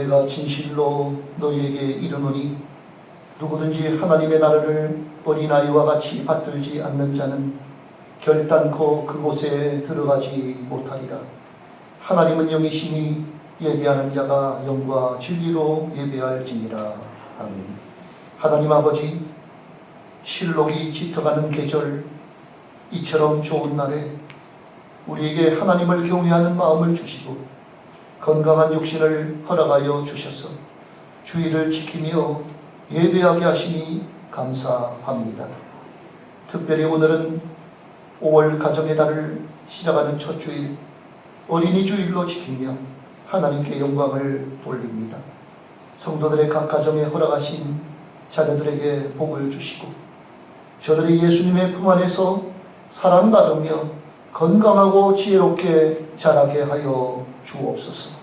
내가 진실로 너희에게 이르노니 누구든지 하나님의 나라를 어린아이와 같이 받들지 않는 자는 결단코 그곳에 들어가지 못하리라. 하나님은 영이시니 예배하는 자가 영과 진리로 예배할지니라. 아멘. 하나님 아버지, 실록이 짙어가는 계절, 이처럼 좋은 날에 우리에게 하나님을 경외하는 마음을 주시고 건강한 육신을 허락하여 주셔서 주의를 지키며 예배하게 하시니 감사합니다. 특별히 오늘은 5월 가정의 달을 시작하는 첫 주일, 어린이 주일로 지키며 하나님께 영광을 돌립니다. 성도들의 각 가정에 허락하신 자녀들에게 복을 주시고 저들이 예수님의 품 안에서 사랑받으며 건강하고 지혜롭게 자라게 하여 주옵소서.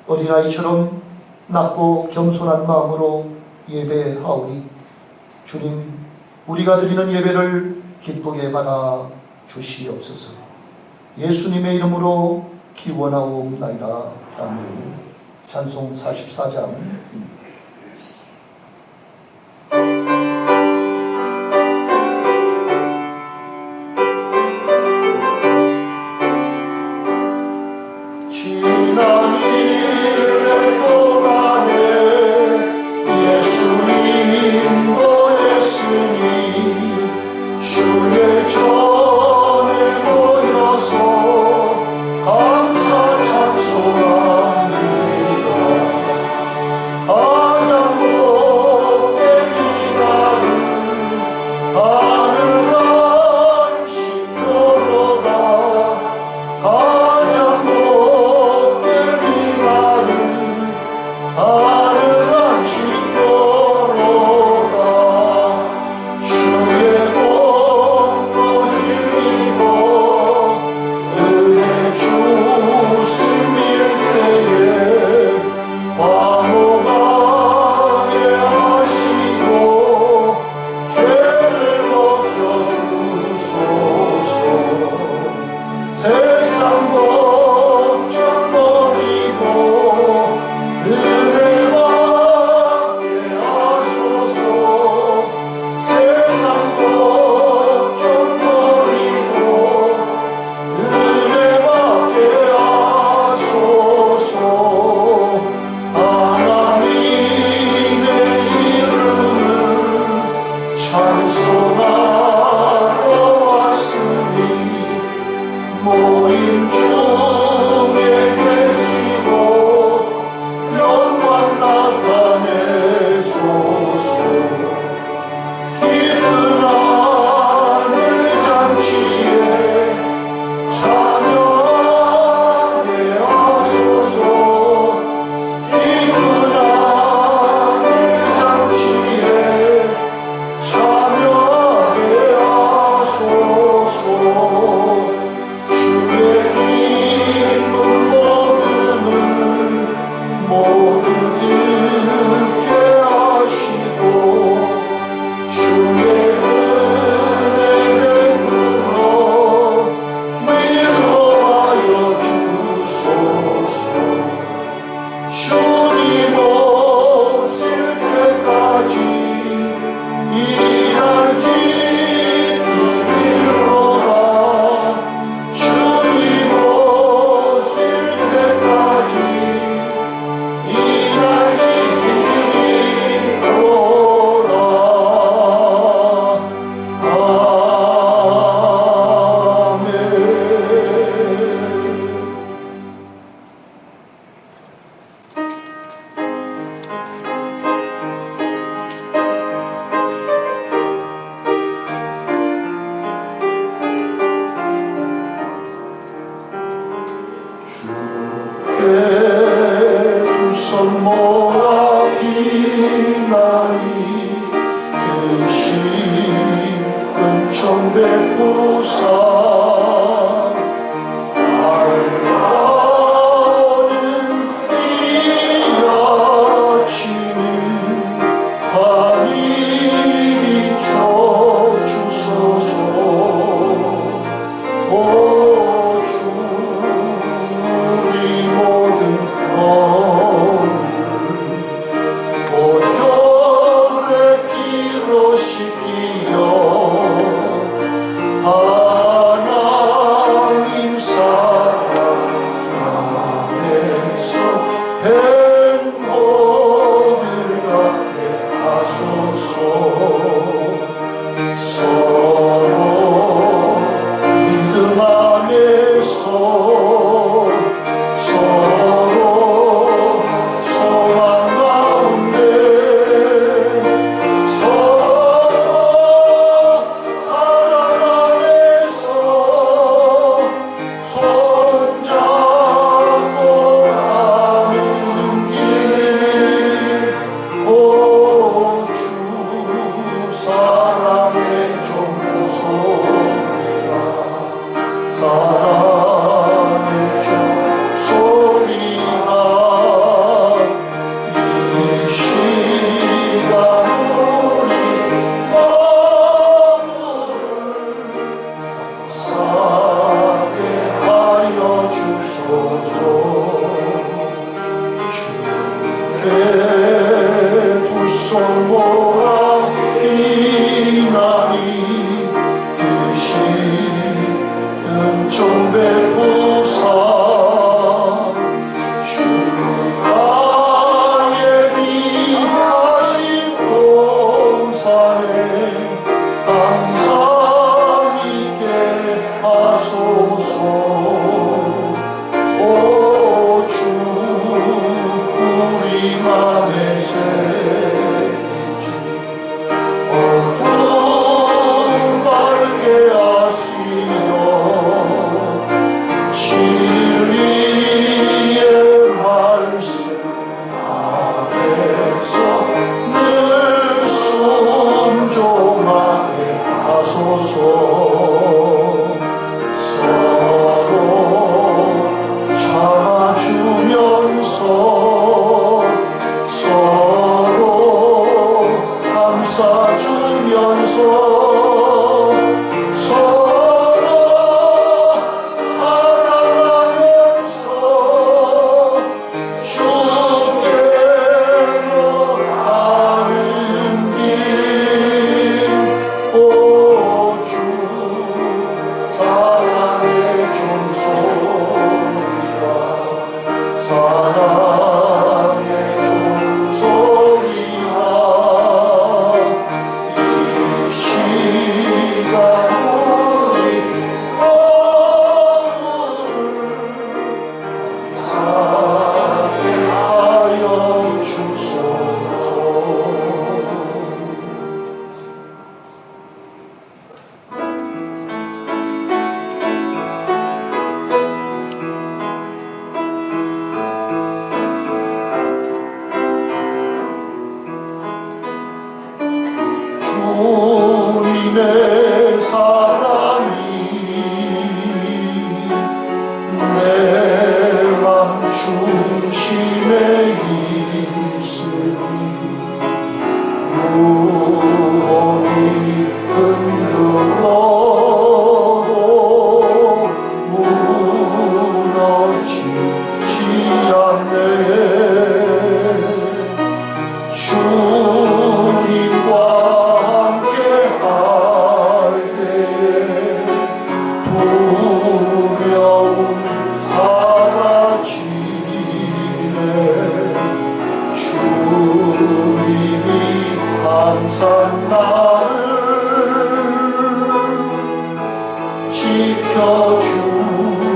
어린아이처럼 낮고 겸손한 마음으로 예배하오니 주님, 우리가 드리는 예배를 기쁘게 받아 주시옵소서. 예수님의 이름으로 기원하옵나이다. 아멘. 찬송 44장입니다. 오 주님 모든 사랑의 종소리가 이 시간 우리 모두를 사게 하여 주소서. 주께 두 손 모아 비나니 그시 은총 베푸사 주가 예비하신 동산에 항상 있게 하소서. 오 주 우리 맘에 새기지 어둠 밝게 하시어 진리의 말씀 앞에서 늘 순종하게 하소서. 서로 참아주면서 서로 감싸주면서 서로 사랑하면서 주께로 가는 길. 오 주 사랑의 종소리가 사랑의 종소리가 이 시간 우리 모두를 사게 하여 주소서. 주님의 사랑이 내 맘 중심에 있으니 유혹이 흔들어도 무너지지 않네. 주님과 함께 할 때에 두려움 사라지네. 주님이 항상 나를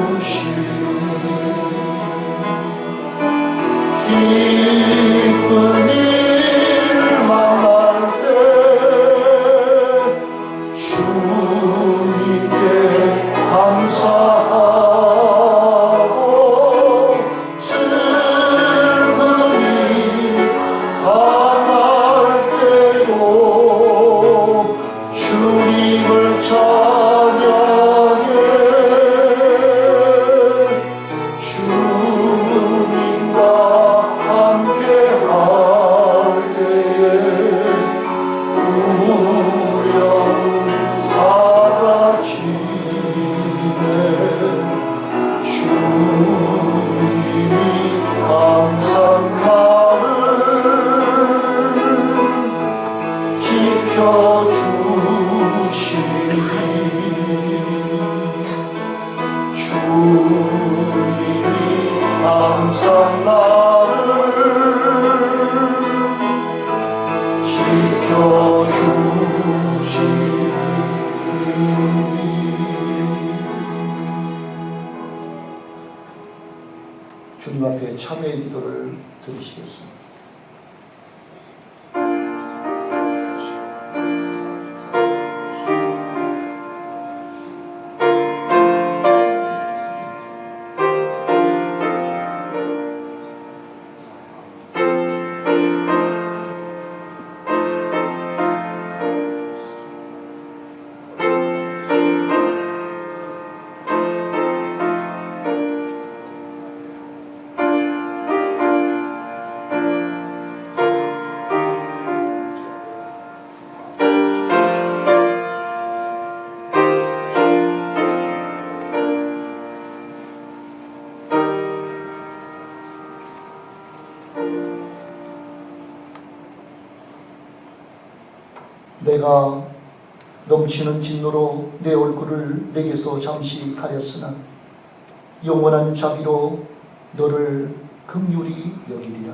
지켜주시니 기쁜 일을 만날 때 주님께 감사하고 슬픈 일 당할 때도 주님을 찬양해. 주님과 함께 할 때에 두려움 사라지네. 주님이 항상 나를 지켜주시니 주님이 항상 나를 지켜주시니. 주님 앞에 참회의 기도를 드리시겠습니다. 내가 넘치는 진노로 내 얼굴을 내게서 잠시 가렸으나 영원한 자비로 너를 긍휼히 여기리라.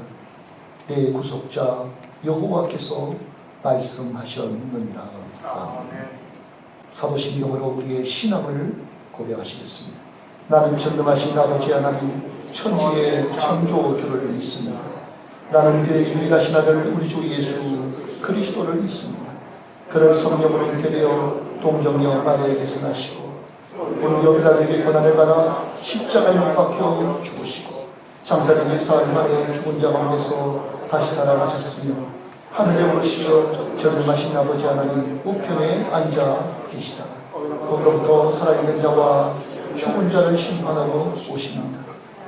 내 구속자 여호와께서 말씀하셨느니라. 아멘. 사도신 이름으로 우리의 신앙을 고백하시겠습니다. 나는 전능하신 아버지 하나님 천지의 창조주를 믿습니다. 나는 그의 유일하신 아들 우리 주 예수 그리스도를 믿습니다. 그를 성령으로 잉태되어 동정녀 마리아에게서 나시고 본디오 빌라도에게 고난을 받아 십자가에 못 박혀 죽으시고 장사되기 사흘 만에 죽은 자 가운데서 다시 살아나셨으며 하늘에 오르시어 전능하신 아버지 하나님 우편에 앉아 계시다. 거기로부터 살아있는 자와 죽은 자를 심판하러 오십니다.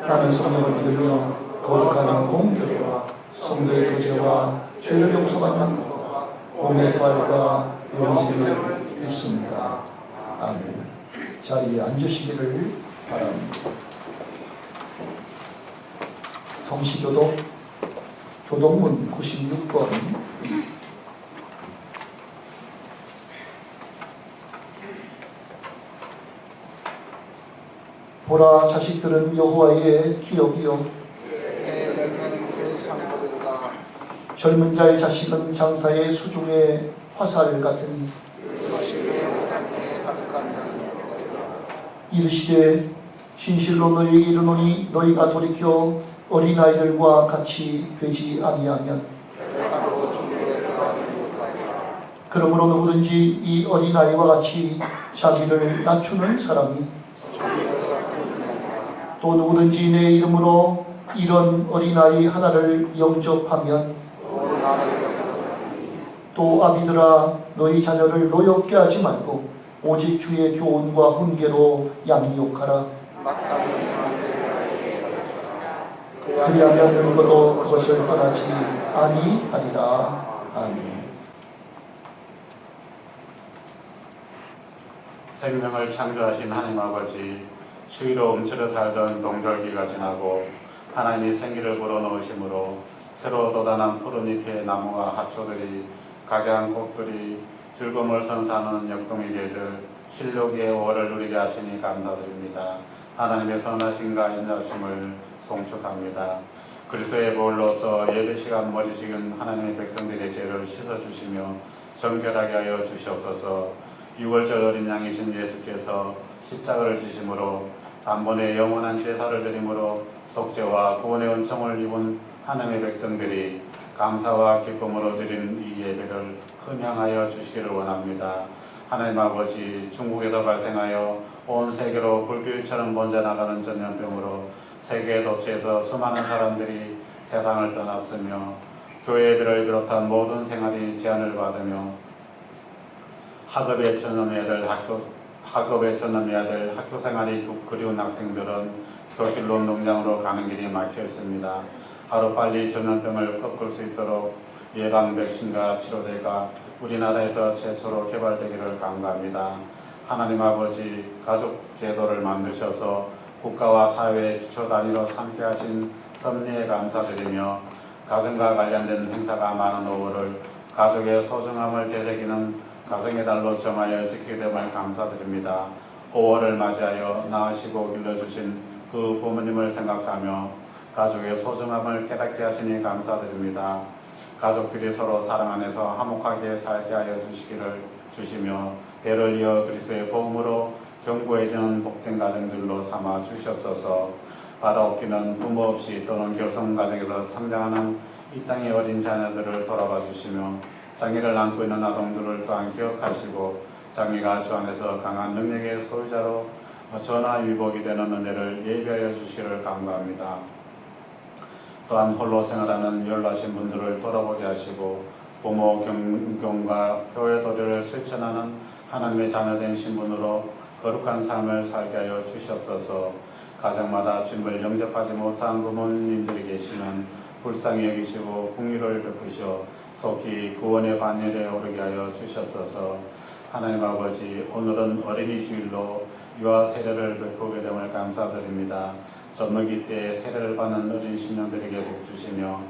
나는 성령을 믿으며 거룩한 공교회와 성도의 교제와 죄를 용서받는 것과 몸의 부활과 영생을 믿습니다. 아멘. 자리에 앉으시기를 바랍니다. 성시교독 교독문 96번. 보라, 자식들은 여호와의 기업이요 젊은 자의 자식은 장사의 수중의 화살 같으니 이르시되 진실로 너희에게 이르노니 너희가 돌이켜 어린아이들과 같이 되지 아니하면 그러므로 누구든지 이 어린아이와 같이 자기를 낮추는 사람이 또 누구든지 내 이름으로 이런 어린아이 하나를 영접하면 또 아비들아 너희 자녀를 노엽게 하지 말고 오직 주의 교훈과 훈계로 양육하라. 그리하면 늙어도 그것을 떠나지 아니하리라. 아멘. 생명을 창조하신 하나님 아버지, 추위로 움츠려 살던 동절기가 지나고 하나님이 생기를 불어넣으심으로 새로 돋아난 푸른 잎의 나무와 하초들이 각양 꽃들이 즐거움을 선사하는 역동의 계절 신록의 5월을 누리게 하시니 감사드립니다. 하나님의 선하심과 인자심을 송축합니다. 그리스도의 보혈로서 예배시간 머리 숙인 하나님의 백성들의 죄를 씻어주시며 정결하게 하여 주시옵소서. 6월절 어린 양이신 예수께서 십자가를 지심으로 단번에 영원한 제사를 드림으로 속죄와 구원의 은총을 입은 하나님의 백성들이 감사와 기쁨으로 드린 이 예배를 흠양하여 주시기를 원합니다. 하나님 아버지, 중국에서 발생하여 온 세계로 불길처럼 번져나가는 전염병으로 세계 도처에서 수많은 사람들이 세상을 떠났으며 교회 예배를 비롯한 모든 생활이 제한을 받으며 학업에 전념해야 될 학교 생활이 그리운 학생들은 교실로 농장으로 가는 길이 막혀 있습니다. 하루빨리 전염병을 꺾을 수 있도록 예방 백신과 치료제가 우리나라에서 최초로 개발되기를 간구합니다. 하나님 아버지, 가족 제도를 만드셔서 국가와 사회의 기초 단위로 함께 하신 섭리에 감사드리며 가정과 관련된 행사가 많은 5월을 가족의 소중함을 되새기는 가정의 달로 정하여 지키게 됨을 감사드립니다. 5월을 맞이하여 낳으시고 길러주신 그 부모님을 생각하며 가족의 소중함을 깨닫게 하시니 감사드립니다. 가족들이 서로 사랑 안에서 화목하게 살게 하여 주시며 대를 이어 그리스도의 복음으로 견고해지는 복된 가정들로 삼아 주시옵소서. 바라옵기는 부모 없이 또는 결손 가정에서 성장하는 이 땅의 어린 자녀들을 돌아봐 주시며 장애를 안고 있는 아동들을 또한 기억하시고 장애가 주 안에서 강한 능력의 소유자로 전화위복이 되는 은혜를 예비하여 주시기를 간구합니다. 또한 홀로 생활하는 연로하신 분들을 돌아보게 하시고 부모 경과 교회 도리를 실천하는 하나님의 자녀된 신분으로 거룩한 삶을 살게 하여 주시옵소서. 가정마다 주님을 영접하지 못한 부모님들이 계시면 불쌍히 여기시고 긍휼을 베푸시어 속히 구원의 반열에 오르게 하여 주시옵소서. 하나님 아버지, 오늘은 어린이 주일로 유아 세례를 베푸게 됨을 감사드립니다. 젖먹이 때 세례를 받는 어린 심령들에게 복 주시며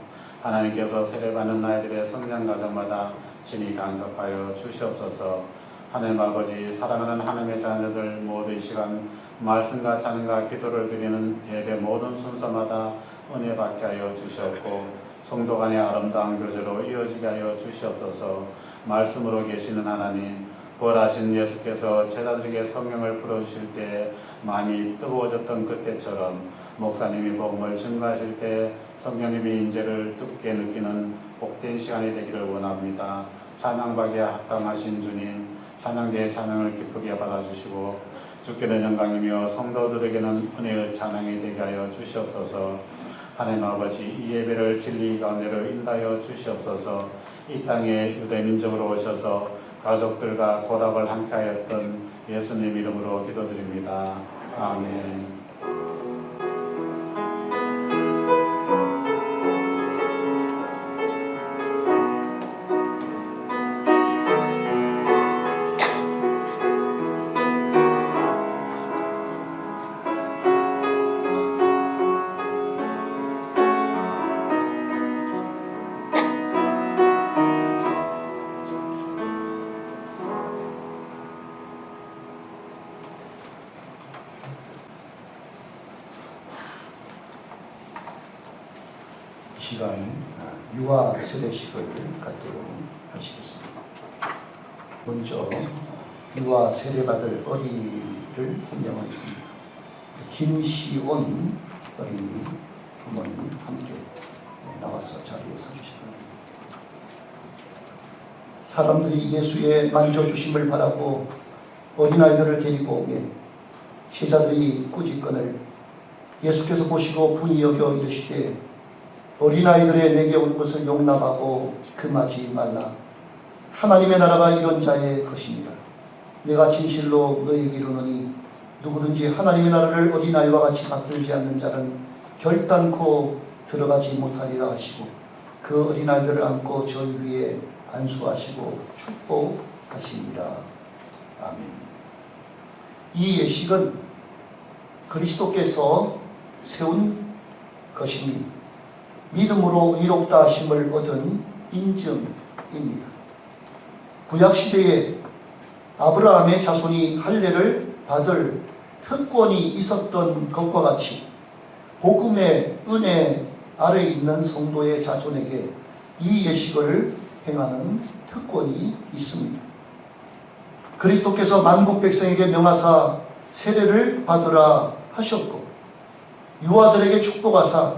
하나님께서 세례받는 아이들의 성장 과정마다 친히 간섭하여 주시옵소서. 하나님 아버지, 사랑하는 하나님의 자녀들 모두 이 시간 말씀과 찬양과 기도를 드리는 예배 모든 순서마다 은혜 받게 하여 주시옵고 성도 간의 아름다운 교제로 이어지게 하여 주시옵소서. 말씀으로 계시는 하나님, 부활하신 예수께서 제자들에게 성령을 풀어주실 때 마음이 뜨거워졌던 그때처럼 목사님이 복음을 증거하실 때 성령님의 임재를 뜨겁게 느끼는 복된 시간이 되기를 원합니다. 찬양받기에 합당하신 주님, 찬양대의 찬양을 기쁘게 받아주시고 주께는 영광이며 성도들에게는 은혜의 찬양이 되게 하여 주시옵소서. 하나님 아버지, 이 예배를 진리 가운데로 인도하여 주시옵소서. 이 땅에 유대민족으로 오셔서 가족들과 고락을 함께하였던 예수님 이름으로 기도드립니다. 아멘. 시간 유아 세례식을 갖도록 하시겠습니다. 먼저 유아 세례받을 어린이를 임명하겠습니다. 김시온 어린이 부모님 함께 나와서 자리에 서주시기 바랍니다. 사람들이 예수의 만져주심을 바라고 어린아이들을 데리고 오매 제자들이 꾸짖거늘 예수께서 보시고 분이 여겨 이르시되 어린아이들의 내게 온 것을 용납하고 금하지 말라. 하나님의 나라가 이런 자의 것입니다. 내가 진실로 너희에게 이르노니 누구든지 하나님의 나라를 어린아이와 같이 받들지 않는 자는 결단코 들어가지 못하리라 하시고 그 어린아이들을 안고 저희 위에 안수하시고 축복하십니다. 아멘. 이 예식은 그리스도께서 세운 것입니다. 믿음으로 의롭다 하심을 얻은 인증입니다. 구약시대에 아브라함의 자손이 할례를 받을 특권이 있었던 것과 같이 복음의 은혜 아래에 있는 성도의 자손에게 이 예식을 행하는 특권이 있습니다. 그리스도께서 만국 백성에게 명하사 세례를 받으라 하셨고 유아들에게 축복하사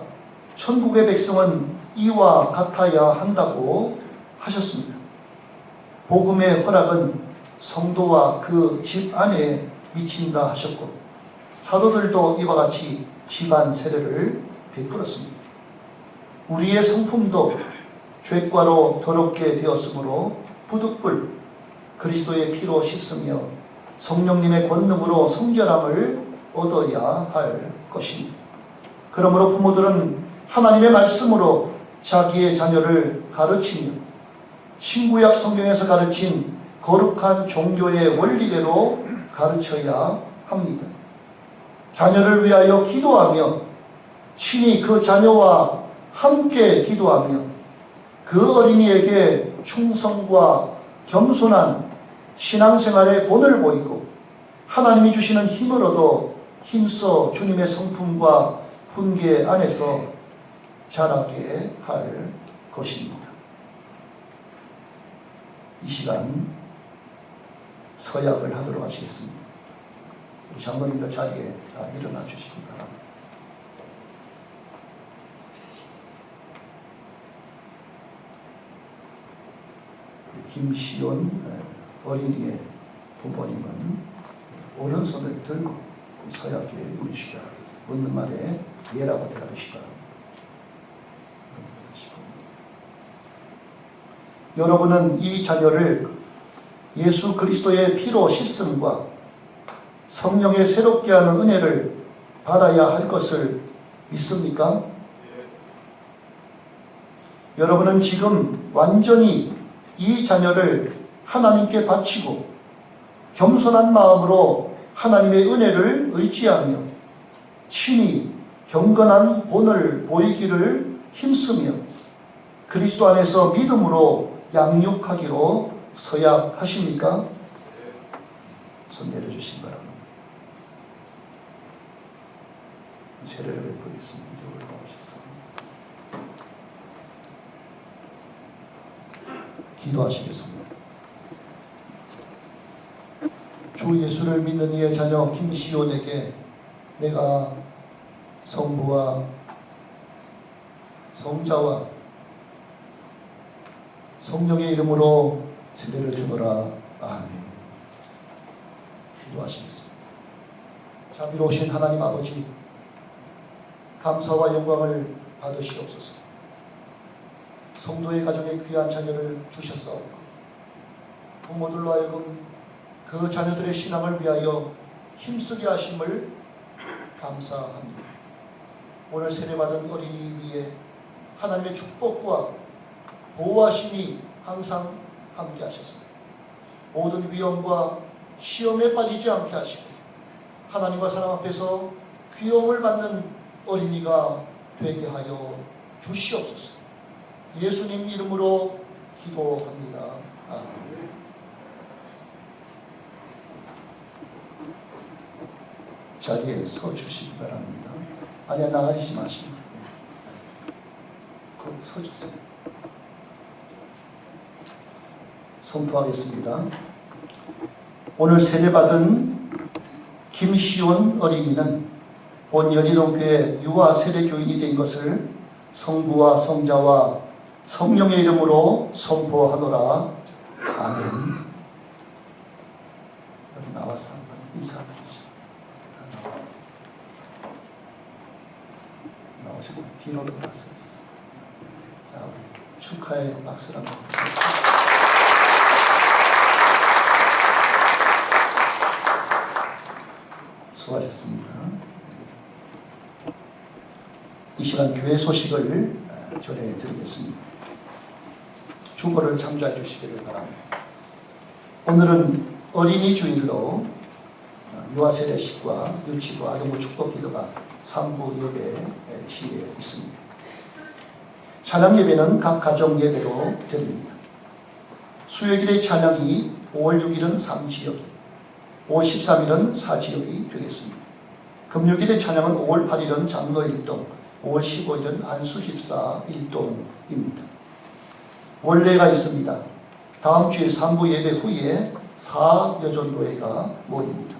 천국의 백성은 이와 같아야 한다고 하셨습니다. 복음의 허락은 성도와 그 집 안에 미친다 하셨고 사도들도 이와 같이 집안 세례를 베풀었습니다. 우리의 성품도 죄과로 더럽게 되었으므로 부득불 그리스도의 피로 씻으며 성령님의 권능으로 성결함을 얻어야 할 것입니다. 그러므로 부모들은 하나님의 말씀으로 자기의 자녀를 가르치며 신구약 성경에서 가르친 거룩한 종교의 원리대로 가르쳐야 합니다. 자녀를 위하여 기도하며 친히 그 자녀와 함께 기도하며 그 어린이에게 충성과 겸손한 신앙생활의 본을 보이고 하나님이 주시는 힘을 얻어 힘써 주님의 성품과 훈계 안에서 자라게 할 것입니다. 이 시간 서약을 하도록 하시겠습니다. 우리 장로님들 자리에 다 일어나 주시기 바랍니다. 김시온 어린이의 부모님은 오른손을 들고 서약에 임하시기 바랍니다. 묻는 말에 예라고 대답하시기 바랍니다. 여러분은 이 자녀를 예수 그리스도의 피로 씻음과 성령의 새롭게 하는 은혜를 받아야 할 것을 믿습니까? 여러분은 지금 완전히 이 자녀를 하나님께 바치고 겸손한 마음으로 하나님의 은혜를 의지하며 친히 경건한 본을 보이기를 힘쓰며 그리스도 안에서 믿음으로 양육하기로 서약하십니까? 손 내려주시기 바랍니다. 세례를 베풀겠습니다. 기도하시겠습니다. 주 예수를 믿는 이의 자녀 김시온에게 내가 성부와 성자와 성령의 이름으로 세례를 주노라. 아멘. 기도하시겠습니다. 자비로우신 하나님 아버지, 감사와 영광을 받으시옵소서. 성도의 가정에 귀한 자녀를 주셨사오고 부모들로 하여금 그 자녀들의 신앙을 위하여 힘쓰게 하심을 감사합니다. 오늘 세례받은 어린이 위에 하나님의 축복과 보호하심이 항상 함께 하셨습니다. 모든 위험과 시험에 빠지지 않게 하시고 하나님과 사람 앞에서 귀여움을 받는 어린이가 되게 하여 주시옵소서. 예수님 이름으로 기도합니다. 아멘. 자리에 서 주시기 바랍니다. 아니야, 나가시지 마시고 거기 서 주세요. 선포하겠습니다. 오늘 세례받은 김시온 어린이는 본 연희동교회 유아 세례 교인이 된 것을 성부와 성자와 성령의 이름으로 선포하노라. 아멘. 여기 나와서 한번 인사드리시죠. 나오셔서 뒤로 돌아서서 자, 우리 축하의 박수를 한번 드리겠습니다. 수고하셨습니다. 이 시간 교회 소식을 전해드리겠습니다. 주보를 참조해 주시기를 바랍니다. 오늘은 어린이 주일로 유아세례식과 유치부 아동부 축복기도가 3부 예배 시에 있습니다. 찬양 예배는 각 가정 예배로 드립니다. 수요일의 찬양이 5월 6일은 3지역이, 5월 13일은 4지역이 되겠습니다. 금요일의 찬양은 5월 8일은 장로 1동, 5월 15일은 안수 집사 1동입니다. 원래가 있습니다. 다음 주에 3부 예배 후에 4여전도회가 모입니다.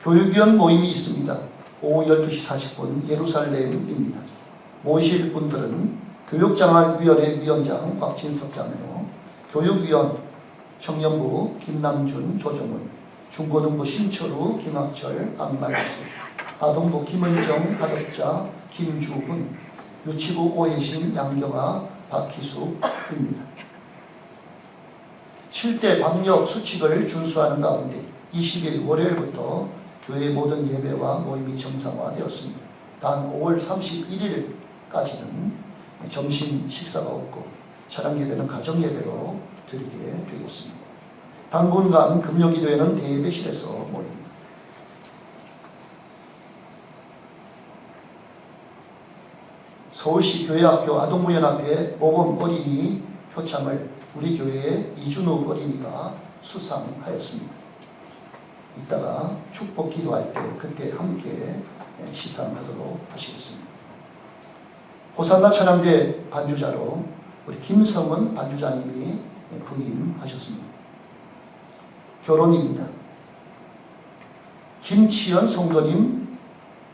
교육위원 모임이 있습니다. 오후 12시 40분 예루살렘입니다. 모이실 분들은 교육장학위원회 위원장 곽진석 장로, 교육위원 청년부 김남준, 조정훈, 중고등부 심철우, 김학철, 안말수, 아동부 김은정, 하덕자, 김주훈, 유치부 오혜신, 양경아, 박희숙입니다. 7대 방역 수칙을 준수하는 가운데 20일 월요일부터 교회 모든 예배와 모임이 정상화되었습니다. 단 5월 31일까지는 점심 식사가 없고 찬양 예배는 가정 예배로 드리게 되겠습니다. 당분간 금요기도회는 대예배실에서 모입니다. 서울시 교회학교 아동무연합회 모범 어린이 표창을 우리 교회의 이준욱 어린이가 수상하였습니다. 이따가 축복 기도할 때 그때 함께 시상하도록 하시겠습니다. 호산나 찬양대 반주자로 우리 김성은 반주자님이 부임하셨습니다. 결혼입니다. 김치연 성도님,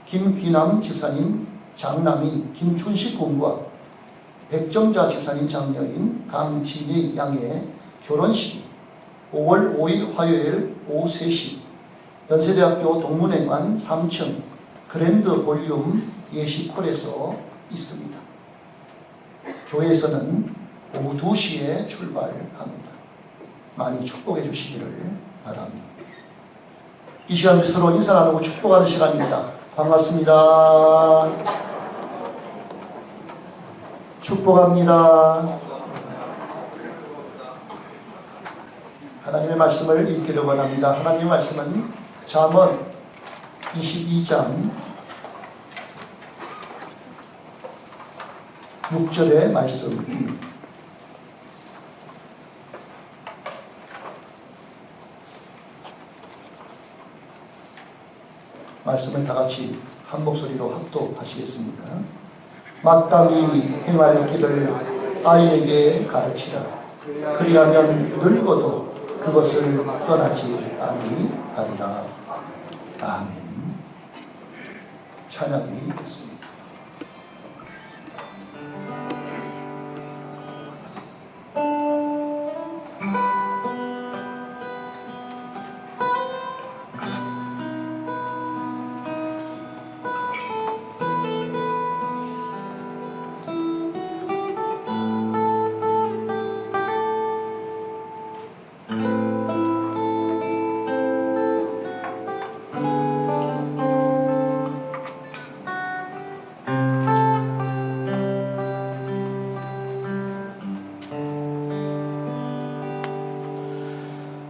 김귀남 집사님 장남인 김춘식 공부와 백정자 집사님 장녀인 강진희 양의 결혼식이 5월 5일 화요일 오후 3시 연세대학교 동문회관 3층 그랜드 볼륨 예식홀에서 있습니다. 교회에서는 오후 2시에 출발합니다. 많이 축복해 주시기를 바랍니다. 이 시간 서로 인사 나누고 축복하는 시간입니다. 반갑습니다. 축복합니다. 하나님의 말씀을 읽기를 원합니다. 하나님의 말씀은 잠언 22장 6절의 말씀입니다. 말씀을 다 같이 한 목소리로 합독하시겠습니다. 마땅히 행할 길을 아이에게 가르치라. 그리하면 늙어도 그것을 떠나지 아니하리라. 아멘. 찬양이 있겠습니다.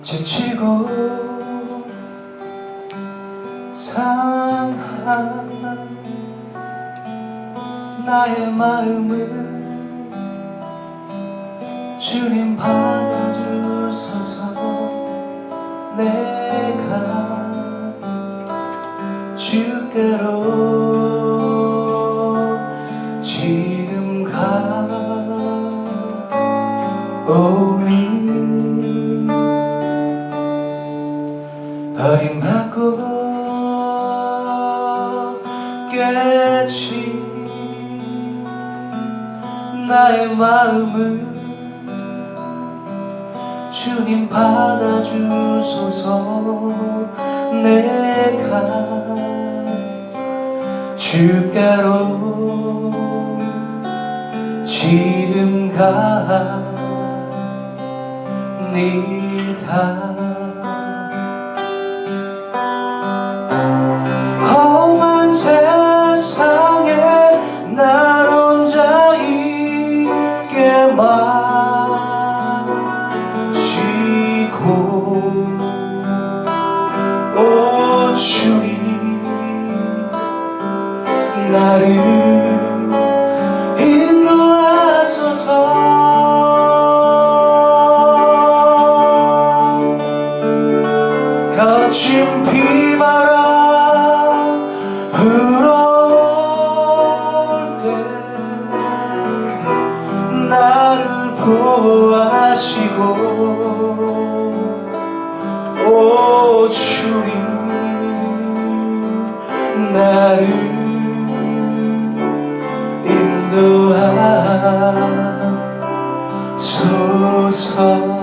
지치고 상한 나의 마음을 주님 받아주소서. 내가 주께로 지금 가오니 버림받고 깨친 나의 마음을 주님 받아주소서. 내가 주께로 지금 가니다. 험한 세상에 날 혼자 있게 마시고 오 주님 나를 인도하소서. 거친 비바람 불어올 때 나를 보호하시고 오 주님 나를 인도하소서.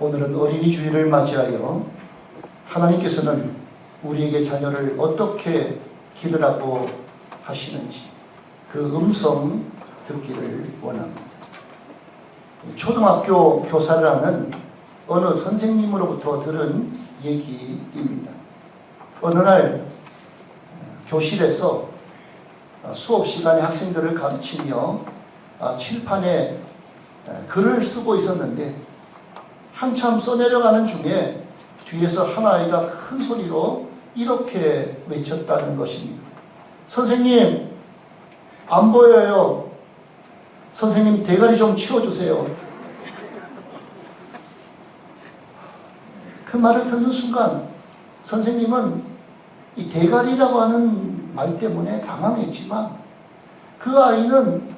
오늘은 어린이 주일을 맞이하여 하나님께서는 우리에게 자녀를 어떻게 기르라고 하시는지 그 음성 듣기를 원합니다. 초등학교 교사를 하는 어느 선생님으로부터 들은 얘기입니다. 어느 날 교실에서 수업 시간에 학생들을 가르치며 칠판에 글을 쓰고 있었는데 한참 써내려가는 중에 뒤에서 한 아이가 큰 소리로 이렇게 외쳤다는 것입니다. 선생님, 안 보여요. 선생님, 대가리 좀 치워주세요. 그 말을 듣는 순간 선생님은 이 대가리라고 하는 말 때문에 당황했지만 그 아이는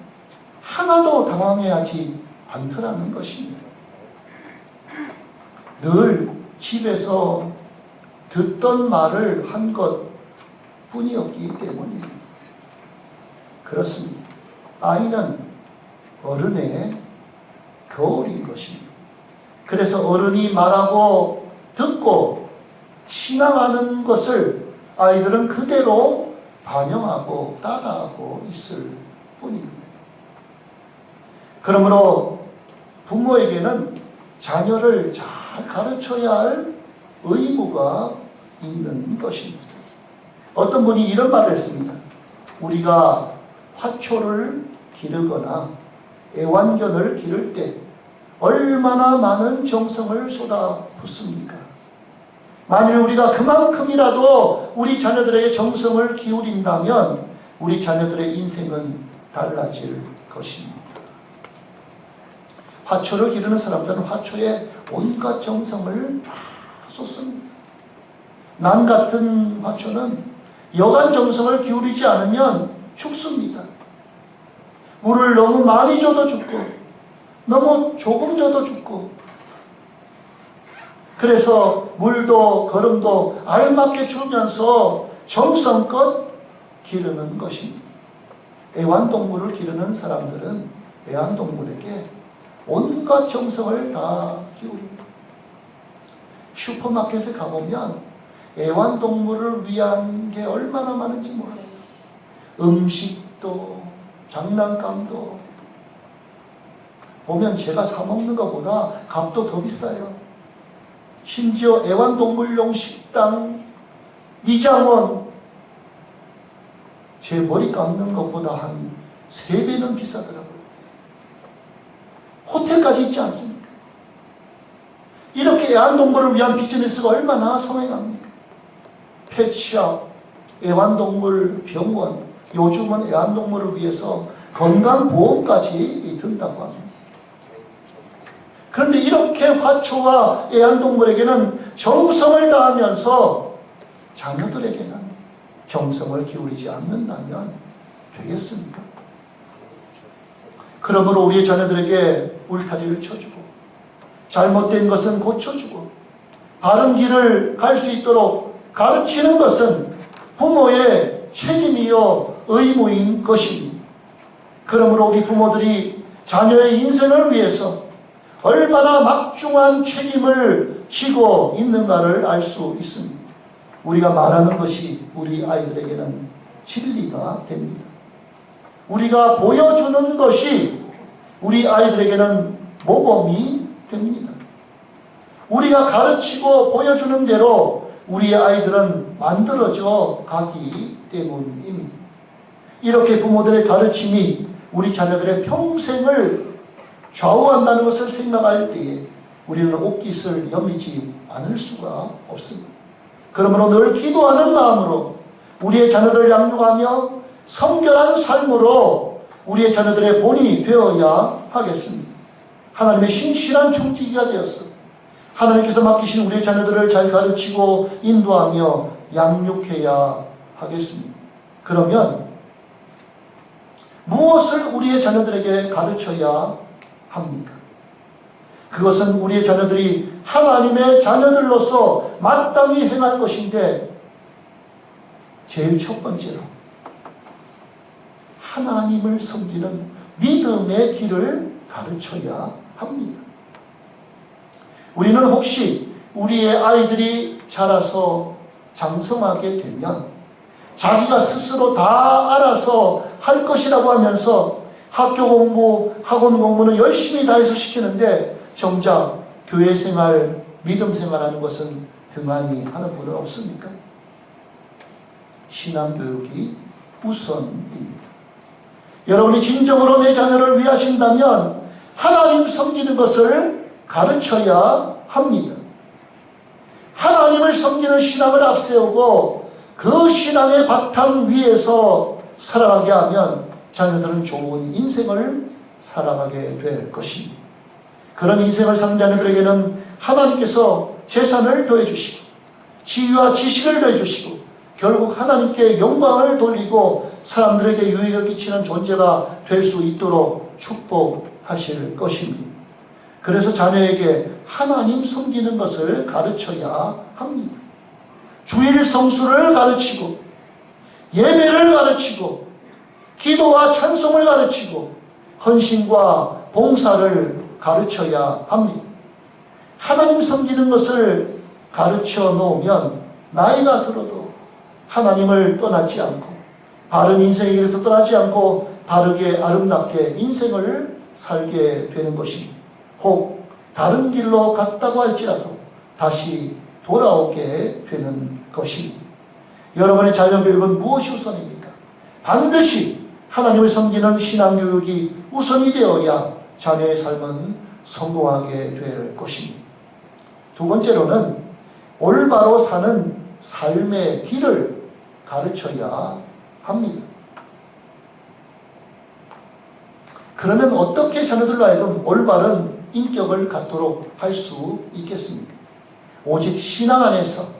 하나도 당황해하지 않더라는 것입니다. 늘 집에서 듣던 말을 한 것 뿐이었기 때문입니다. 그렇습니다. 아이는 어른의 거울인 것입니다. 그래서 어른이 말하고 듣고 신앙하는 것을 아이들은 그대로 반영하고 따라하고 있을 뿐입니다. 그러므로 부모에게는 자녀를 잘 가르쳐야 할 의무가 있는 것입니다. 어떤 분이 이런 말을 했습니다. 우리가 화초를 기르거나 애완견을 기를 때 얼마나 많은 정성을 쏟아붓습니까? 만일 우리가 그만큼이라도 우리 자녀들에게 정성을 기울인다면 우리 자녀들의 인생은 달라질 것입니다. 화초를 기르는 사람들은 화초에 온갖 정성을 다 쏟습니다. 난 같은 화초는 여간 정성을 기울이지 않으면 죽습니다. 물을 너무 많이 줘도 죽고 너무 조금 줘도 죽고 그래서 물도 거름도 알맞게 주면서 정성껏 기르는 것입니다. 애완동물을 기르는 사람들은 애완동물에게 온갖 정성을 다 기울입니다. 슈퍼마켓에 가보면 애완동물을 위한 게 얼마나 많은지 몰라요. 음식도 장난감도 보면 제가 사먹는 것보다 값도 더 비싸요. 심지어 애완동물용 식당, 미장원 제 머리 감는 것보다 한 3배는 비싸더라고요. 호텔까지 있지 않습니까? 이렇게 애완동물을 위한 비즈니스가 얼마나 성행합니까? 펫샵, 애완동물 병원, 요즘은 애완동물을 위해서 건강보험까지 든다고 합니다. 그런데 이렇게 화초와 애완동물에게는 정성을 다하면서 자녀들에게는 정성을 기울이지 않는다면 되겠습니까? 그러므로 우리의 자녀들에게 울타리를 쳐주고 잘못된 것은 고쳐주고 바른 길을 갈 수 있도록 가르치는 것은 부모의 책임이요 의무인 것입니다. 그러므로 우리 부모들이 자녀의 인생을 위해서 얼마나 막중한 책임을 지고 있는가를 알 수 있습니다. 우리가 말하는 것이 우리 아이들에게는 진리가 됩니다. 우리가 보여주는 것이 우리 아이들에게는 모범이 됩니다. 우리가 가르치고 보여주는 대로 우리의 아이들은 만들어져 가기 때문입니다. 이렇게 부모들의 가르침이 우리 자녀들의 평생을 좌우한다는 것을 생각할 때에 우리는 옷깃을 여미지 않을 수가 없습니다. 그러므로 늘 기도하는 마음으로 우리의 자녀들을 양육하며 성결한 삶으로 우리의 자녀들의 본이 되어야 하겠습니다. 하나님의 신실한 청지기가 되어서 하나님께서 맡기신 우리의 자녀들을 잘 가르치고 인도하며 양육해야 하겠습니다. 그러면 무엇을 우리의 자녀들에게 가르쳐야 합니까? 그것은 우리의 자녀들이 하나님의 자녀들로서 마땅히 행할 것인데 제일 첫 번째로 하나님을 섬기는 믿음의 길을 가르쳐야 합니다. 우리는 혹시 우리의 아이들이 자라서 장성하게 되면 자기가 스스로 다 알아서 할 것이라고 하면서 학교 공부, 학원 공부는 열심히 다해서 시키는데 정작 교회 생활, 믿음 생활하는 것은 등한히 하는 분은 없습니까? 신앙교육이 우선입니다. 여러분이 진정으로 내 자녀를 위하신다면 하나님 섬기는 것을 가르쳐야 합니다. 하나님을 섬기는 신앙을 앞세우고 그 신앙의 바탕 위에서 살아가게 하면 자녀들은 좋은 인생을 살아가게 될 것입니다. 그런 인생을 사는 자녀들에게는 하나님께서 재산을 더해주시고 지위와 지식을 더해주시고 결국 하나님께 영광을 돌리고 사람들에게 유익을 끼치는 존재가 될 수 있도록 축복하실 것입니다. 그래서 자녀에게 하나님 섬기는 것을 가르쳐야 합니다. 주일 성수를 가르치고 예배를 가르치고 기도와 찬송을 가르치고 헌신과 봉사를 가르쳐야 합니다. 하나님 섬기는 것을 가르쳐 놓으면 나이가 들어도 하나님을 떠나지 않고 바른 인생의 길에서 떠나지 않고 바르게 아름답게 인생을 살게 되는 것입니다. 혹 다른 길로 갔다고 할지라도 다시 돌아오게 되는 것입니다. 여러분의 자녀교육은 무엇이 우선입니까? 반드시 하나님을 섬기는 신앙교육이 우선이 되어야 자녀의 삶은 성공하게 될 것입니다. 두 번째로는 올바로 사는 삶의 길을 가르쳐야 합니다. 그러면 어떻게 자녀들로 하여금 올바른 인격을 갖도록 할 수 있겠습니까? 오직 신앙 안에서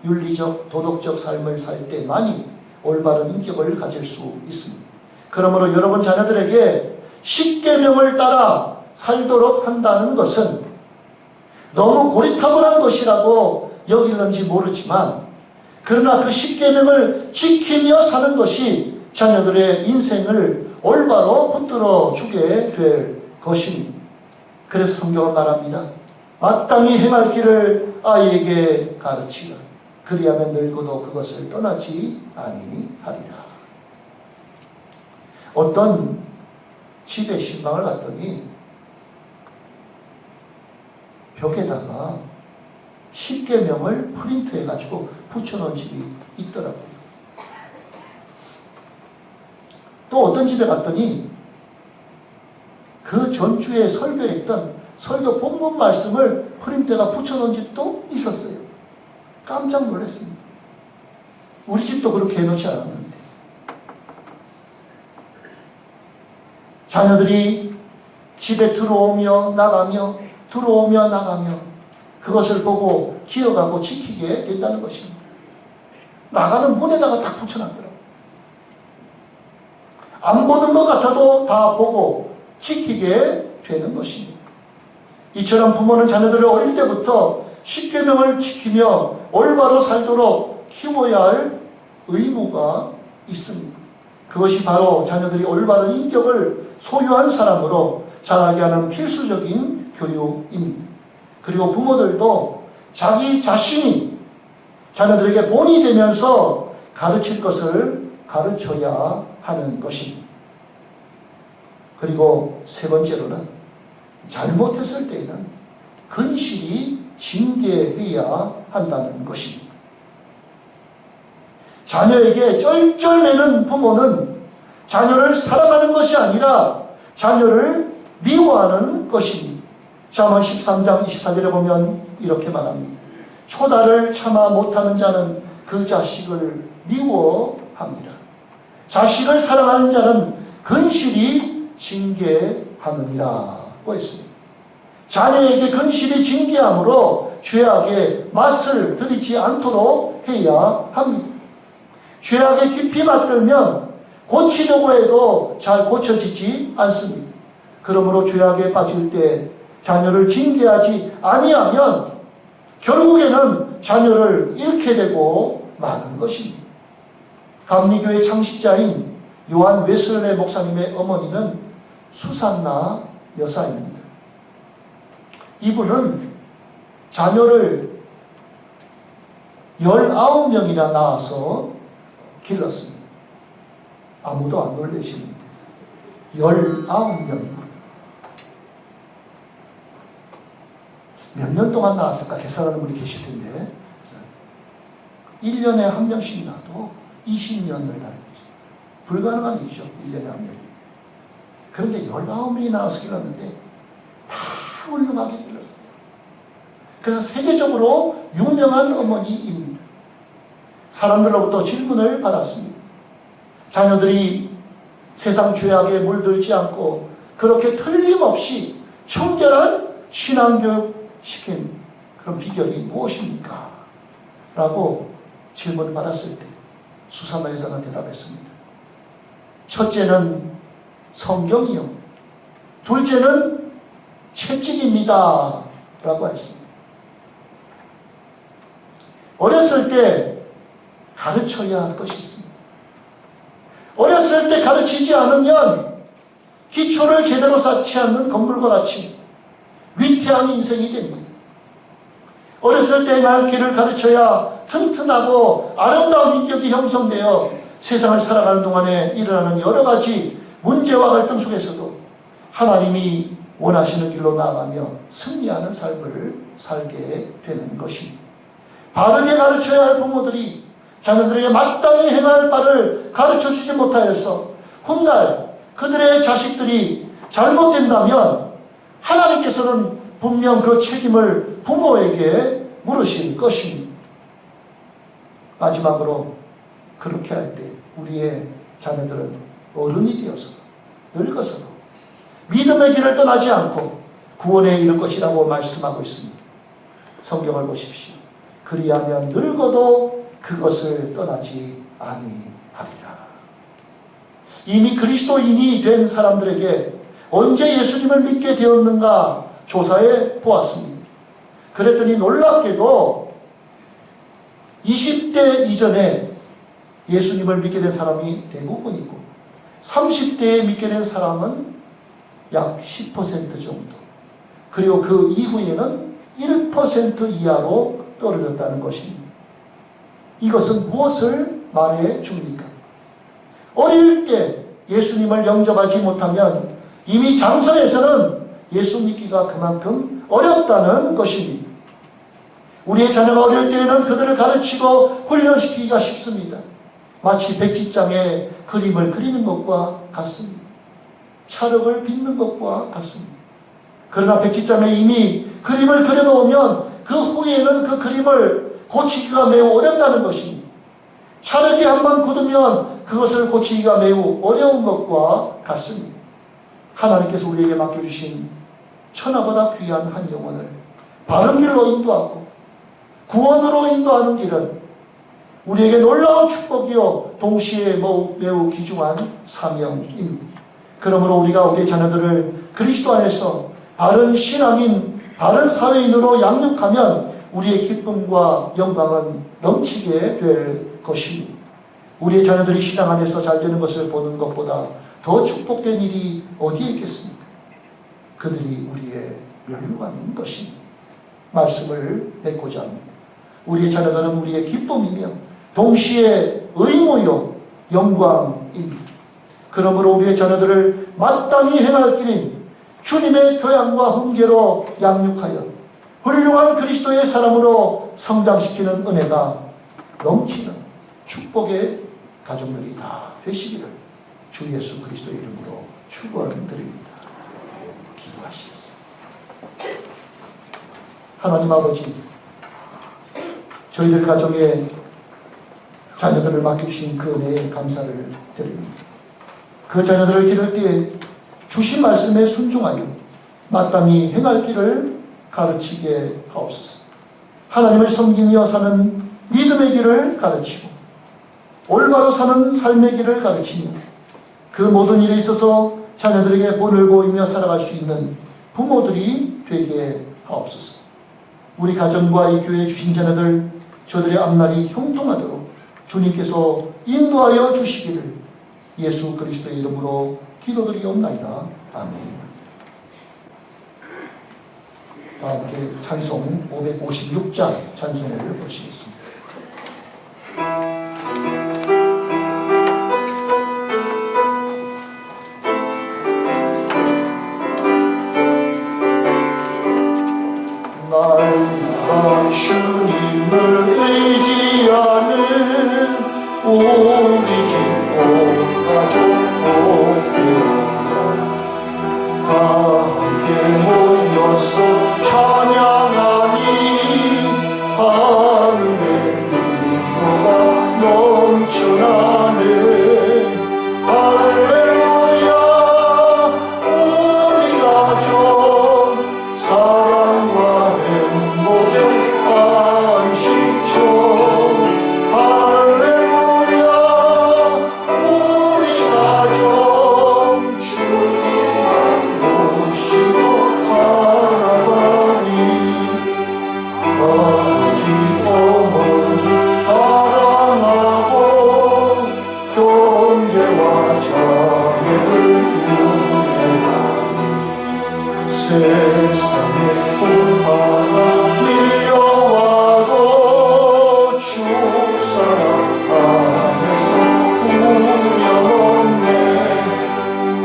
윤리적, 도덕적 삶을 살 때만이 올바른 인격을 가질 수 있습니다. 그러므로 여러분 자녀들에게 십계명을 따라 살도록 한다는 것은 너무 고리타분한 것이라고 여기는지 모르지만 그러나 그 십계명을 지키며 사는 것이 자녀들의 인생을 올바로 붙들어 주게 될 것입니다. 그래서 성경은 말합니다. 마땅히 행할 길을 아이에게 가르치라. 그리하면 늙어도 그것을 떠나지 아니하리라. 어떤 집에 신방을 갔더니 벽에다가 십계명을 프린트해가지고 붙여놓은 집이 있더라고요. 또 어떤 집에 갔더니 그 전주에 설교했던 설교 본문 말씀을 프린트가 붙여놓은 집도 있었어요. 깜짝 놀랐습니다. 우리 집도 그렇게 해놓지 않았는데. 자녀들이 집에 들어오며 나가며 그것을 보고 기억하고 지키게 된다는 것입니다. 나가는 문에다가 딱 붙여놨더라고요. 안 보는 것 같아도 다 보고 지키게 되는 것입니다. 이처럼 부모는 자녀들을 어릴 때부터 십계명을 지키며 올바로 살도록 키워야 할 의무가 있습니다. 그것이 바로 자녀들이 올바른 인격을 소유한 사람으로 자라게 하는 필수적인 교육입니다. 그리고 부모들도 자기 자신이 자녀들에게 본이 되면서 가르칠 것을 가르쳐야 하는 것입니다. 그리고 세 번째로는 잘못했을 때에는 근실히 징계해야 한다는 것입니다. 자녀에게 쩔쩔매는 부모는 자녀를 사랑하는 것이 아니라 자녀를 미워하는 것입니다. 잠언 13장 24절에 보면 이렇게 말합니다. 초다를 참아 못하는 자는 그 자식을 미워합니다. 자식을 사랑하는 자는 근실히 징계하느니라고 했습니다. 자녀에게 근실히 징계함으로 죄악에 맛을 들이지 않도록 해야 합니다. 죄악에 깊이 맞들면 고치려고 해도 잘 고쳐지지 않습니다. 그러므로 죄악에 빠질 때 자녀를 징계하지 아니하면 결국에는 자녀를 잃게 되고 마는 것입니다. 감리교의 창시자인 요한 웨슬레 목사님의 어머니는 수산나 여사입니다. 이분은 자녀를 19명이나 낳아서 길렀습니다. 아무도 안 놀라시는데 19명입니다. 몇 년 동안 나왔을까 계산하는 분이 계실 텐데 1년에 한 명씩 나도 20년을 다니는 거죠. 불가능한 일이죠. 1년에 한 명이. 그런데 19명이 나와서 길렀는데 다 훌륭하게 길렀어요. 그래서 세계적으로 유명한 어머니입니다. 사람들로부터 질문을 받았습니다. 자녀들이 세상 죄악에 물들지 않고 그렇게 틀림없이 청결한 신앙교육 시킨 그런 비결이 무엇입니까? 라고 질문을 받았을 때 수사마 여사가 대답했습니다. 첫째는 성경이요. 둘째는 채찍입니다. 라고 했습니다. 어렸을 때 가르쳐야 할 것이 있습니다. 어렸을 때 가르치지 않으면 기초를 제대로 쌓지 않는 건물과 같이 위태한 인생이 됩니다. 어렸을 때 날 길을 가르쳐야 튼튼하고 아름다운 인격이 형성되어 세상을 살아가는 동안에 일어나는 여러 가지 문제와 갈등 속에서도 하나님이 원하시는 길로 나아가며 승리하는 삶을 살게 되는 것입니다. 바르게 가르쳐야 할 부모들이 자녀들에게 마땅히 행할 바를 가르쳐주지 못하여서 훗날 그들의 자식들이 잘못된다면 하나님께서는 분명 그 책임을 부모에게 물으실 것입니다. 마지막으로 그렇게 할 때 우리의 자녀들은 어른이 되어서도 늙어서도 믿음의 길을 떠나지 않고 구원에 이를 것이라고 말씀하고 있습니다. 성경을 보십시오. 그리하면 늙어도 그것을 떠나지 아니하리라. 이미 그리스도인이 된 사람들에게 언제 예수님을 믿게 되었는가 조사해 보았습니다. 그랬더니 놀랍게도 20대 이전에 예수님을 믿게 된 사람이 대부분이고 30대에 믿게 된 사람은 약 10% 정도, 그리고 그 이후에는 1% 이하로 떨어졌다는 것입니다. 이것은 무엇을 말해 줍니까? 어릴 때 예수님을 영접하지 못하면 이미 장성에서는 예수 믿기가 그만큼 어렵다는 것입니다. 우리의 자녀가 어릴 때에는 그들을 가르치고 훈련시키기가 쉽습니다. 마치 백지장에 그림을 그리는 것과 같습니다. 찰흙을 빚는 것과 같습니다. 그러나 백지장에 이미 그림을 그려놓으면 그 후에는 그 그림을 고치기가 매우 어렵다는 것입니다. 찰흙이 한번 굳으면 그것을 고치기가 매우 어려운 것과 같습니다. 하나님께서 우리에게 맡겨주신 천하보다 귀한 한 영혼을 바른 길로 인도하고 구원으로 인도하는 길은 우리에게 놀라운 축복이요 동시에 매우 귀중한 사명입니다. 그러므로 우리가 우리의 자녀들을 그리스도 안에서 바른 신앙인, 바른 사회인으로 양육하면 우리의 기쁨과 영광은 넘치게 될 것입니다. 우리의 자녀들이 신앙 안에서 잘 되는 것을 보는 것보다 더 축복된 일이 어디에 있겠습니까? 그들이 우리의 멸류관인 것입니다. 말씀을 맺고자 합니다. 우리의 자녀들은 우리의 기쁨이며 동시에 의무요 영광입니다. 그러므로 우리의 자녀들을 마땅히 행할 길인 주님의 교양과 훈계로 양육하여 훌륭한 그리스도의 사람으로 성장시키는 은혜가 넘치는 축복의 가정들이 다 되시기를 주 예수 그리스도의 이름으로 축원드립니다. 기도하시겠습니다. 하나님 아버지, 저희들 가정에 자녀들을 맡기신 그 은혜에 감사를 드립니다. 그 자녀들을 기를 때에 주신 말씀에 순종하여 마땅히 행할 길을 가르치게 하옵소서. 하나님을 섬기며 사는 믿음의 길을 가르치고 올바로 사는 삶의 길을 가르치며 그 모든 일에 있어서 자녀들에게 본을 보이며 살아갈 수 있는 부모들이 되게 하옵소서. 우리 가정과 이 교회에 주신 자녀들 저들의 앞날이 형통하도록 주님께서 인도하여 주시기를 예수 그리스도의 이름으로 기도드리옵나이다. 아멘. 다 함께 찬송 556장 찬송을 보시겠습니다. 나 사랑 안에서 두려움없네.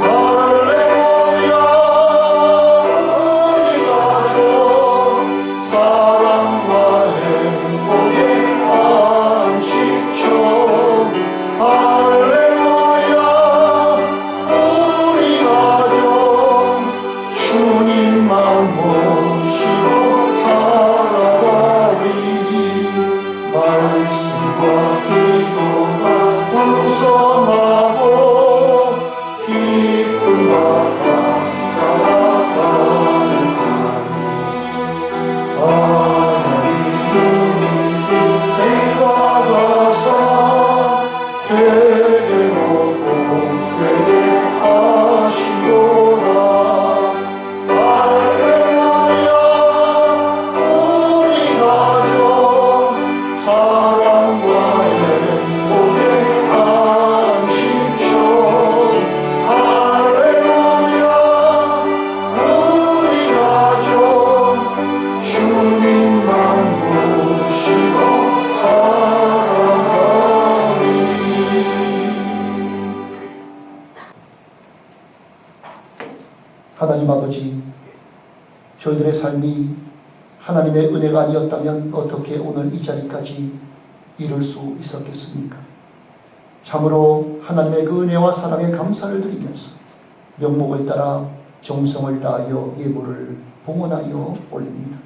할렐루야 우리 가족 사랑과 행복의 안식처. 할렐루야 우리 가족 주님만 모시고 살아가리. 말씀과 기도가 풍성하고 기쁨과 감사가 하나님 우리 주 생각하사 되게로 복되게 하시도다. 할렐루야 우리 가족 사랑과 행복의 안식처. 할렐루야 우리 가족 주님만 모시고 살아가리. 하나님 아버지, 저희들의 삶이 하나님의 은혜가 아니었다면 어떻게 오늘 이 자리까지 이룰 수 있었겠습니까? 참으로 하나님의 그 은혜와 사랑에 감사를 드리면서 명목을 따라 정성을 다하여 예물을 봉헌하여 올립니다.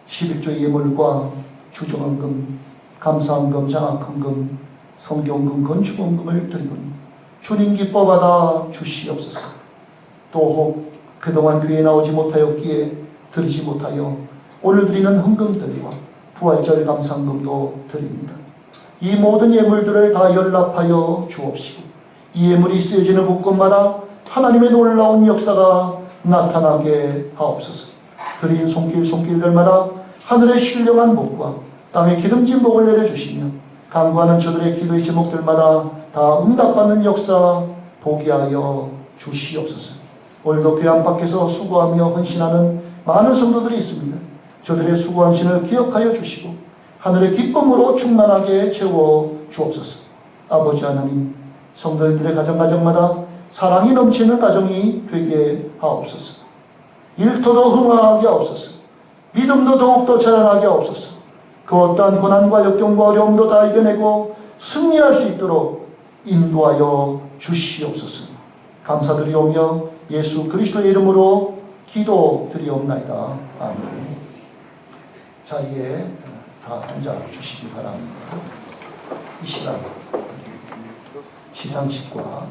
11조 예물과 주정헌금, 감사헌금, 장학헌금, 성경금, 건축헌금을 드리오니 주님 기뻐 받아 주시옵소서. 또 혹 그동안 교회에 나오지 못하였기에 드리지 못하여 오늘 드리는 헌금들과 부활절 감사헌금도 드립니다. 이 모든 예물들을 다 연락하여 주옵시고 이 예물이 쓰여지는 곳곳마다 하나님의 놀라운 역사가 나타나게 하옵소서. 드린 손길들마다 하늘의 신령한 복과 땅의 기름진 복을 내려주시며 간구하는 저들의 기도의 제목들마다 다 응답받는 역사 보게 하여 주시옵소서. 오늘도 교회 안팎에서 수고하며 헌신하는 많은 성도들이 있습니다. 저들의 수고 헌신을 기억하여 주시고 하늘의 기쁨으로 충만하게 채워 주옵소서. 아버지 하나님, 성도님들의 가정마다 사랑이 넘치는 가정이 되게 하옵소서. 일터도 흥황하게 하옵소서. 믿음도 더욱더 자라나게 하옵소서. 그 어떠한 고난과 역경과 어려움도 다 이겨내고 승리할 수 있도록 인도하여 주시옵소서. 감사드리오며 예수 그리스도의 이름으로 기도드리옵나이다. 아멘. 자리에 다 앉아 주시기 바랍니다. 이 시간 시상식과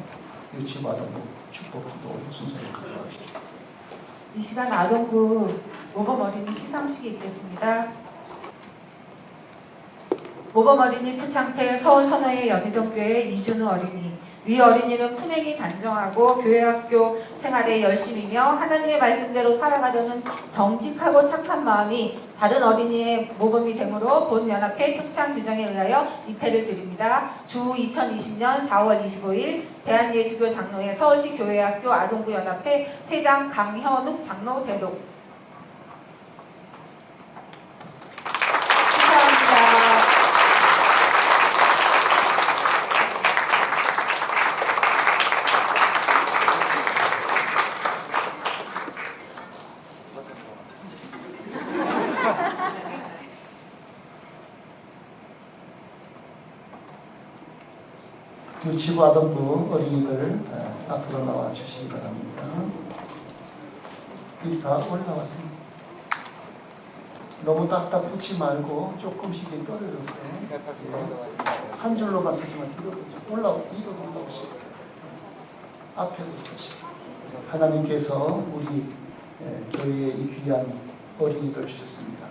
유치아동부 축복기도 순서를 가져가겠습니다. 이 시간 아동부 모범 어린이 시상식이 있겠습니다. 모범 어린이 부창태 서울 선화의 연희동교회 이준우 어린이. 위 어린이는 품행이 단정하고 교회학교 생활에 열심이며 하나님의 말씀대로 살아가려는 정직하고 착한 마음이 다른 어린이의 모범이 되므로 본연합회 특창 규정에 의하여 입회를 드립니다. 주 2020년 4월 25일 대한예수교 장로회 서울시 교회학교 아동부 연합회 회장 강현욱 장로 대독. 축하합니다. 유치부 아동부 어린이들 앞으로 나와 주시기 바랍니다. 이 다 올라왔습니다. 너무 딱딱 붙지 말고 조금씩 떨어졌어요. 한 줄로만 서지만 뒤로 위로 올라오시고 앞에도 서시고 하나님께서 우리 교회에 이 귀한 어린이들 주셨습니다.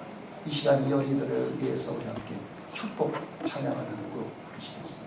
이 시간 이 어린이들을 위해서 우리 함께 축복 찬양을 하고 부르시겠습니다.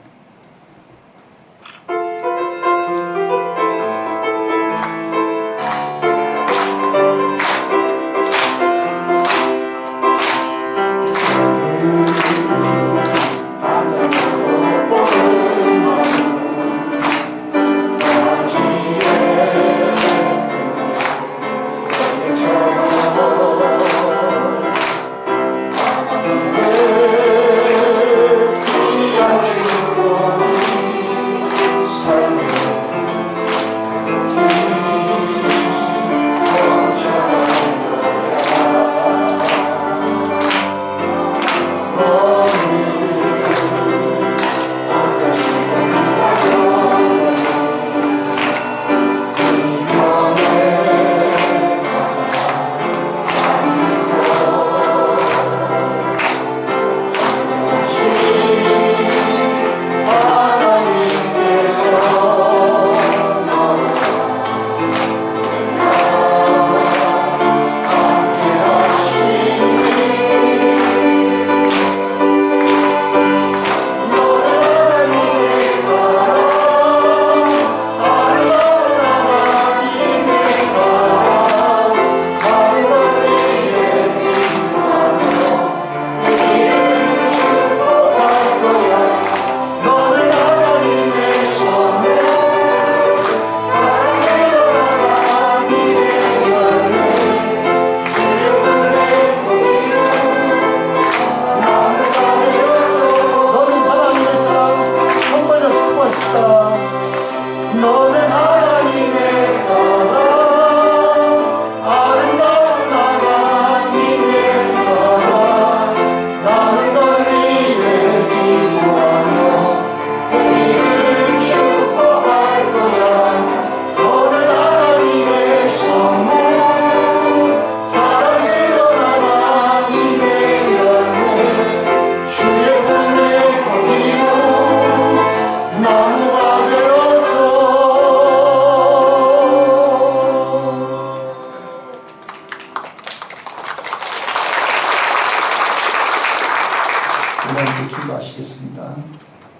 기도하시겠습니다.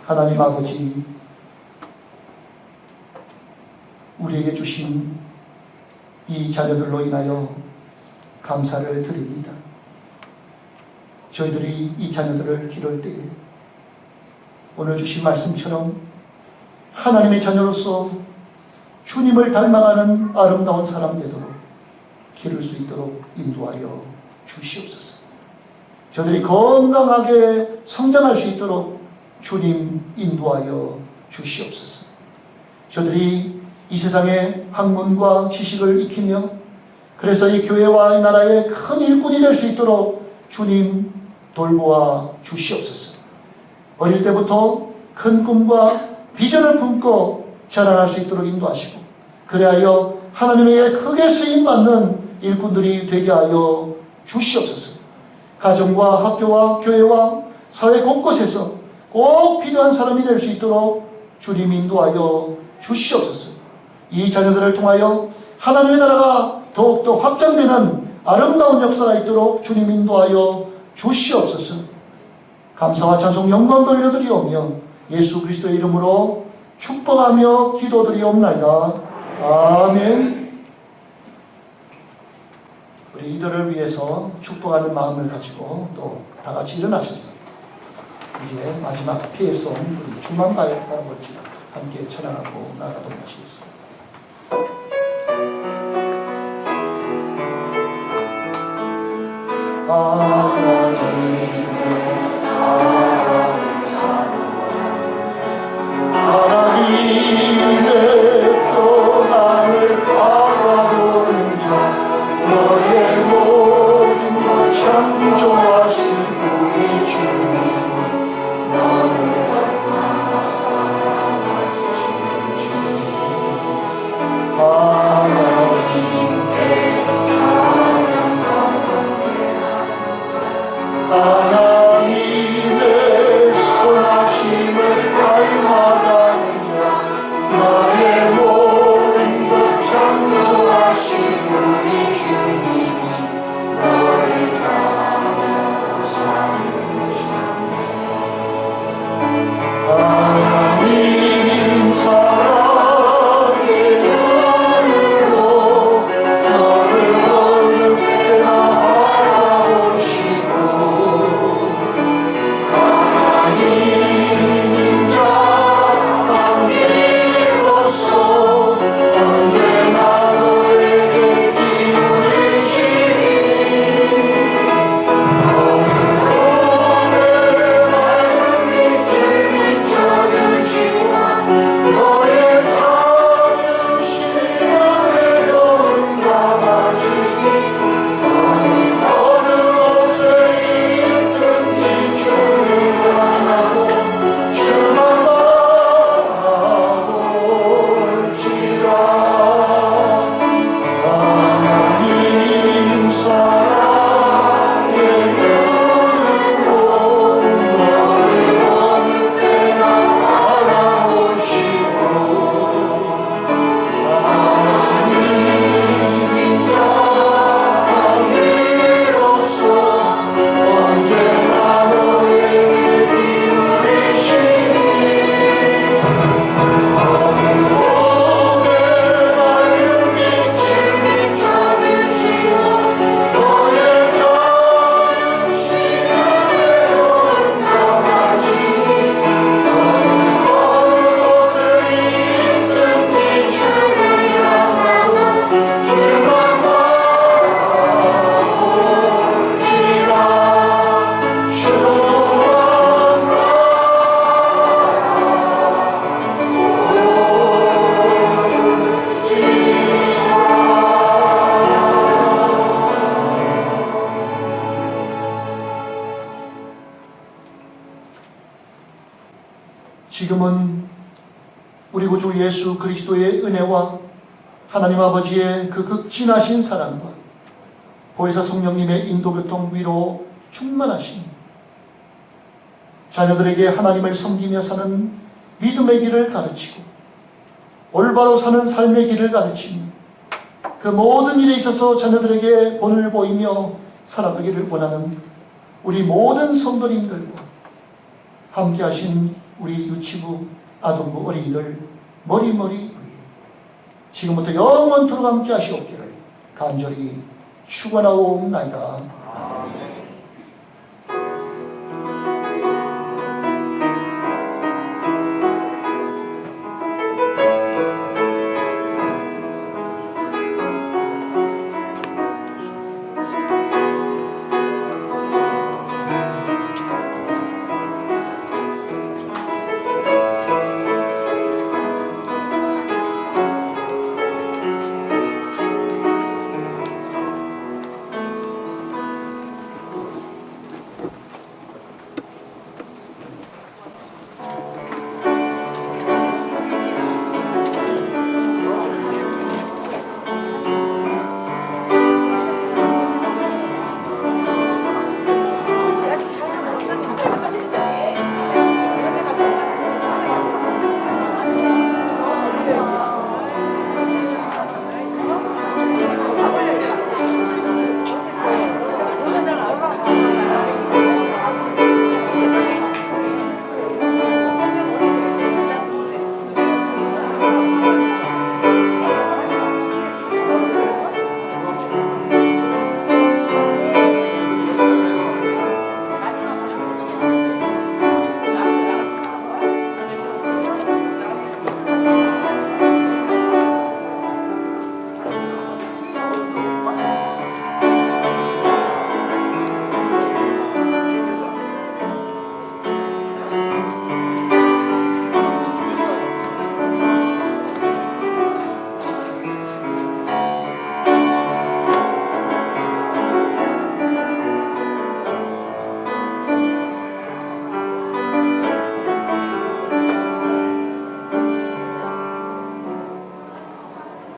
하나님 아버지, 우리에게 주신 이 자녀들로 인하여 감사를 드립니다. 저희들이 이 자녀들을 기를 때에 오늘 주신 말씀처럼 하나님의 자녀로서 주님을 닮아가는 아름다운 사람 되도록 기를 수 있도록 인도하여 주시옵소서. 저들이 건강하게 성장할 수 있도록 주님 인도하여 주시옵소서. 저들이 이 세상의 학문과 지식을 익히며 그래서 이 교회와 이 나라의 큰 일꾼이 될 수 있도록 주님 돌보아 주시옵소서. 어릴 때부터 큰 꿈과 비전을 품고 자라날 수 있도록 인도하시고 그리하여 하나님에게 크게 쓰임받는 일꾼들이 되게 하여 주시옵소서. 가정과 학교와 교회와 사회 곳곳에서 꼭 필요한 사람이 될 수 있도록 주님 인도하여 주시옵소서. 이 자녀들을 통하여 하나님의 나라가 더욱더 확장되는 아름다운 역사가 있도록 주님 인도하여 주시옵소서. 감사와 찬송 영광 돌려드리오며 예수 그리스도의 이름으로 축복하며 기도드리옵나이다. 아멘. 우리 이들을 위해서 축복하는 마음을 가지고 또 다같이 일어나셔서 이제 마지막 피해송 우리 주만가의 할아버지 함께 찬양하고 나가도록 하시겠습니다. 하나님의 평안을 바라보는 자 너의 모든 것 창조하신 우리 주님 너를 얼마나 사랑하시는지 하나님께 찬양하오며 지금은 우리 구주 예수 그리스도의 은혜와 하나님 아버지의 그 극진하신 사랑과 보혜사 성령님의 인도교통 위로 충만하시니 자녀들에게 하나님을 섬기며 사는 믿음의 길을 가르치고 올바로 사는 삶의 길을 가르치니 그 모든 일에 있어서 자녀들에게 본을 보이며 살아가기를 원하는 우리 모든 성도님들과 함께하신 우리 유치부, 아동부, 어린이들 머리머리 위에 지금부터 영원토록 함께 하시옵기를 간절히 축원하옵나이다.